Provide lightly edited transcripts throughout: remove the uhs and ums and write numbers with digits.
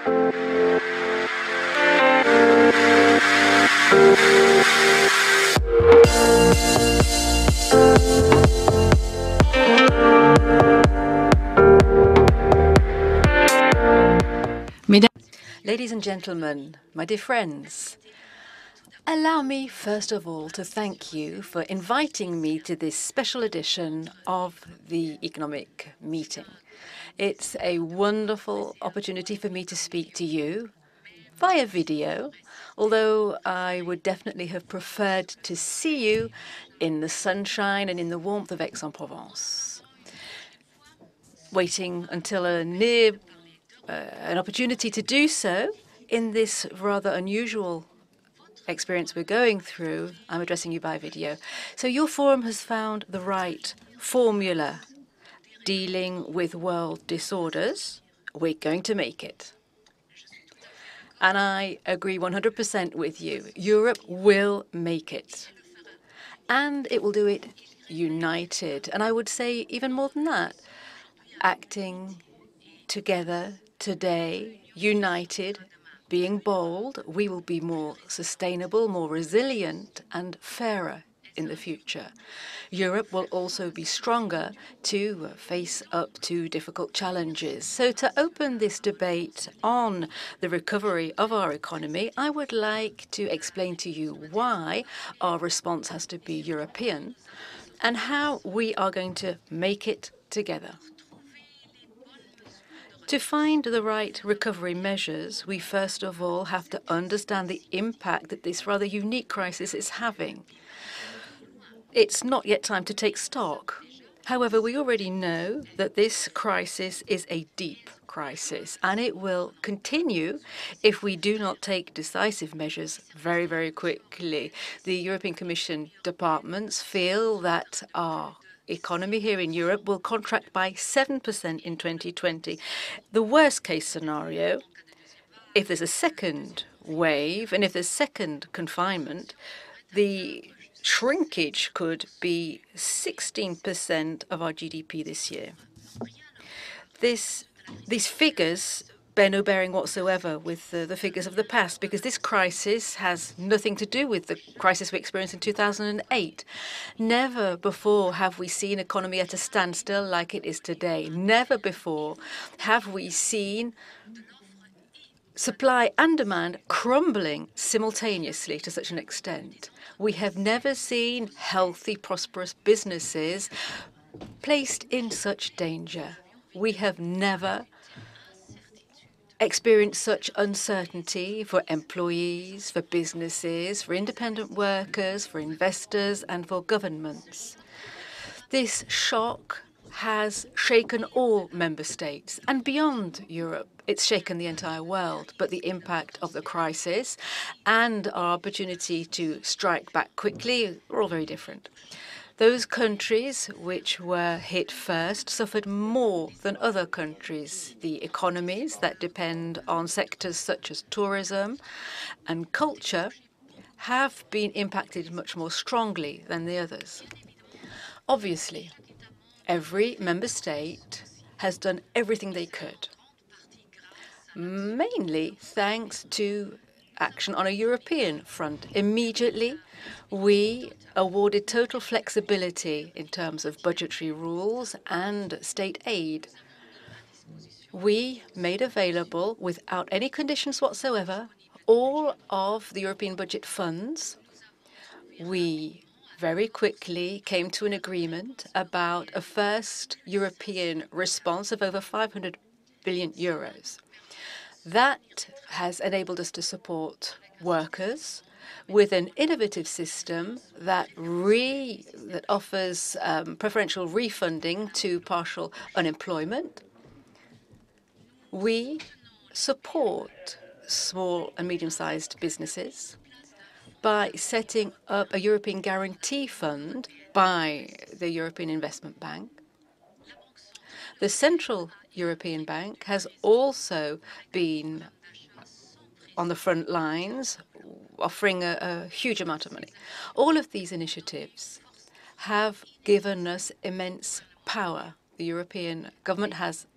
Ladies and gentlemen, my dear friends, allow me first of all to thank you for inviting me to this special edition of the economic meeting. It's a wonderful opportunity for me to speak to you via video, although I would definitely have preferred to see you in the sunshine and in the warmth of Aix-en-Provence. Waiting until an opportunity to do so in this rather unusual experience we're going through, I'm addressing you by video. So your forum has found the right formula dealing with world disorders. We're going to make it. And I agree 100% with you. Europe will make it. And it will do it united. And I would say even more than that, acting together today, united, being bold, we will be more sustainable, more resilient, and fairer in the future. Europe will also be stronger to face up to difficult challenges. So to open this debate on the recovery of our economy, I would like to explain to you why our response has to be European and how we are going to make it together. To find the right recovery measures, we first of all have to understand the impact that this rather unique crisis is having. It's not yet time to take stock. However, we already know that this crisis is a deep crisis, and it will continue if we do not take decisive measures very, very quickly. The European Commission departments feel that our economy here in Europe will contract by 7% in 2020. The worst case scenario, if there's a second wave and if there's second confinement, the shrinkage could be 16% of our GDP this year. These figures bear no bearing whatsoever with the figures of the past, because this crisis has nothing to do with the crisis we experienced in 2008. Never before have we seen economy at a standstill like it is today. Never before have we seen supply and demand crumbling simultaneously to such an extent. We have never seen healthy, prosperous businesses placed in such danger. We have never experienced such uncertainty for employees, for businesses, for independent workers, for investors, and for governments. This shock has shaken all member states, and beyond Europe, it's shaken the entire world. But the impact of the crisis and our opportunity to strike back quickly are all very different. Those countries which were hit first suffered more than other countries. The economies that depend on sectors such as tourism and culture have been impacted much more strongly than the others. Obviously, every member state has done everything they could, mainly thanks to action on a European front. Immediately, we awarded total flexibility in terms of budgetary rules and state aid. We made available, without any conditions whatsoever, all of the European budget funds. We very quickly came to an agreement about a first European response of over 500 billion euros. That has enabled us to support workers with an innovative system that offers preferential refunding to partial unemployment. We support small and medium-sized businesses by setting up a European Guarantee Fund by the European Investment Bank. The Central European Bank has also been on the front lines, offering a huge amount of money. All of these initiatives have given us immense power. The European government has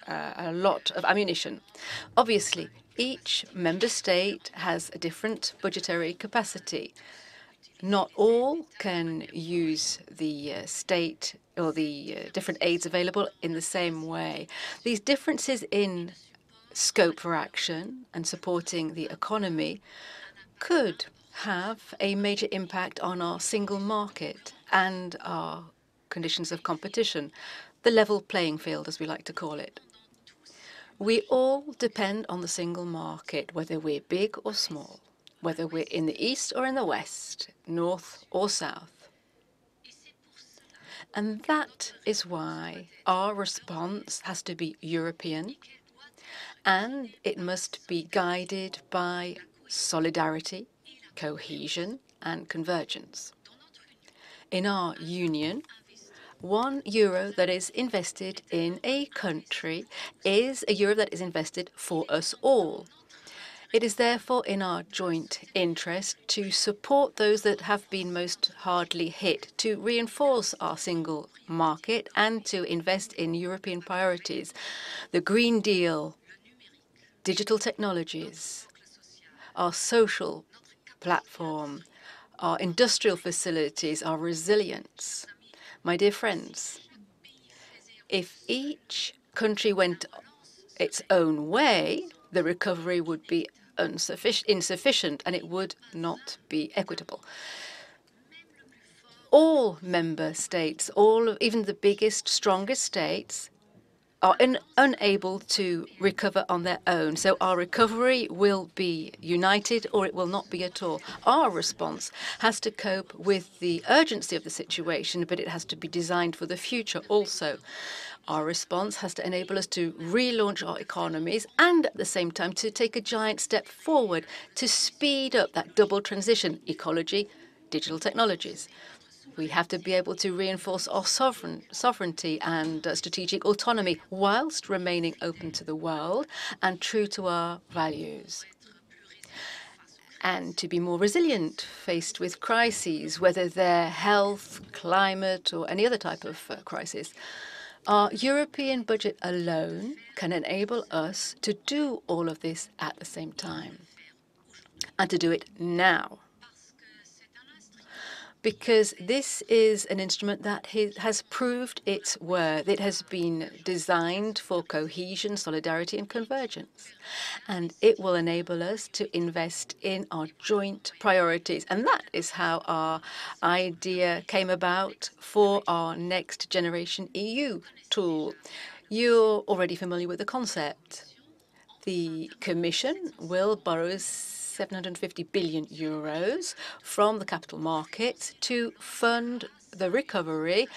a lot of ammunition. Obviously, each member state has a different budgetary capacity. Not all can use the state or the different aids available in the same way. These differences in scope for action and supporting the economy could have a major impact on our single market and our conditions of competition, the level playing field, as we like to call it. We all depend on the single market, whether we're big or small, whether we're in the east or in the west, north or south. And that is why our response has to be European, and it must be guided by solidarity, cohesion, and convergence. In our union, €1 that is invested in a country is a euro that is invested for us all. It is therefore in our joint interest to support those that have been most hardly hit, to reinforce our single market and to invest in European priorities. The Green Deal, digital technologies, our social platform, our industrial facilities, our resilience. My dear friends, if each country went its own way, the recovery would be insufficient and it would not be equitable. All member states, even the biggest, strongest states, are unable to recover on their own. So our recovery will be united or it will not be at all. Our response has to cope with the urgency of the situation, but it has to be designed for the future also. Our response has to enable us to relaunch our economies and at the same time to take a giant step forward to speed up that double transition, ecology, digital technologies. We have to be able to reinforce our sovereignty and strategic autonomy whilst remaining open to the world and true to our values. And to be more resilient faced with crises, whether they're health, climate, or any other type of crisis. Our European budget alone can enable us to do all of this at the same time and to do it now. Because this is an instrument that has proved its worth. It has been designed for cohesion, solidarity, and convergence. And it will enable us to invest in our joint priorities. And that is how our idea came about for our Next Generation EU tool. You're already familiar with the concept. The Commission will borrow €750 billion from the capital markets to fund the recovery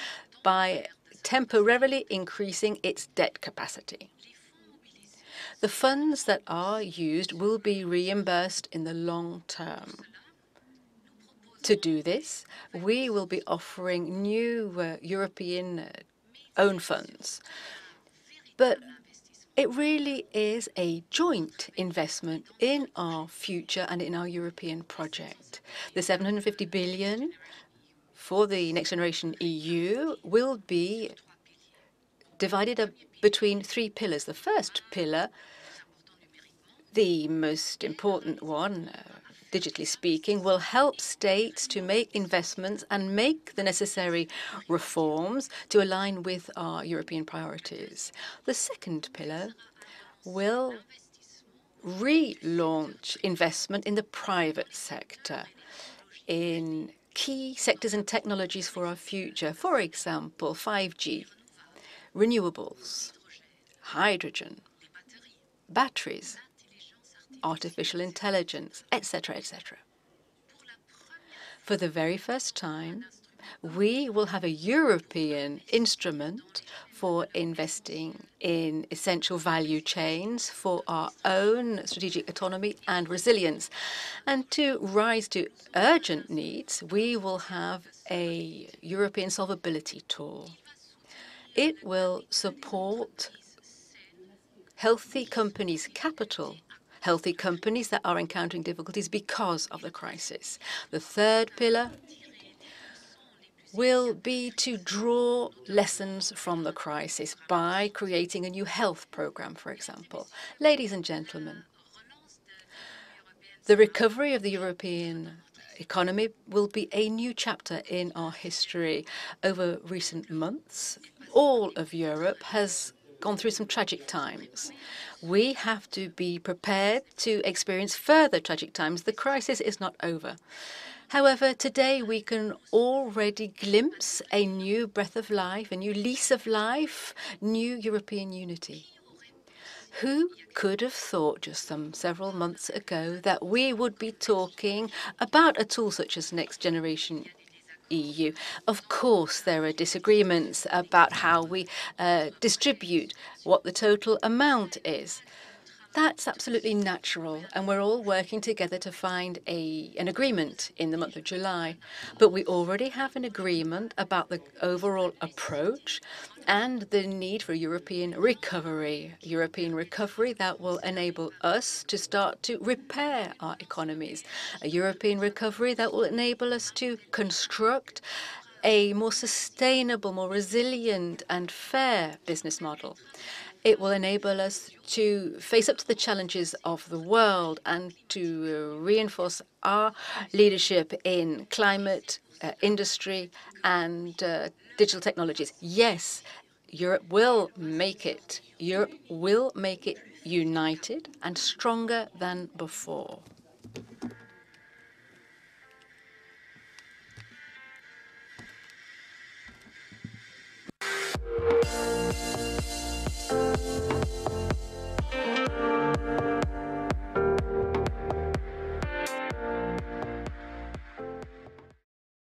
by temporarily increasing its debt capacity. The funds that are used will be reimbursed in the long term. To do this, we will be offering new European own funds. But it really is a joint investment in our future and in our European project. The €750 billion for the Next Generation EU will be divided up between three pillars. The first pillar, the most important one, digitally speaking, will help states to make investments and make the necessary reforms to align with our European priorities. The second pillar will relaunch investment in the private sector in key sectors and technologies for our future. For example, 5G, renewables, hydrogen, batteries, artificial intelligence, etc., etc. For the very first time, we will have a European instrument for investing in essential value chains for our own strategic autonomy and resilience. And to rise to urgent needs, we will have a European solvability tool. It will support healthy companies' capital, healthy companies that are encountering difficulties because of the crisis. The third pillar will be to draw lessons from the crisis by creating a new health program, for example. Ladies and gentlemen, the recovery of the European economy will be a new chapter in our history. Over recent months, all of Europe has gone through some tragic times. We have to be prepared to experience further tragic times. The crisis is not over. However, today we can already glimpse a new breath of life, a new lease of life, new European unity. Who could have thought just several months ago that we would be talking about a tool such as Next Generation EU? Of course, there are disagreements about how we distribute what the total amount is. That's absolutely natural, and we're all working together to find an agreement in the month of July. But we already have an agreement about the overall approach and the need for European recovery that will enable us to start to repair our economies, a European recovery that will enable us to construct a more sustainable, more resilient and fair business model. It will enable us to face up to the challenges of the world and to reinforce our leadership in climate, industry, and digital technologies. Yes, Europe will make it. Europe will make it united and stronger than before.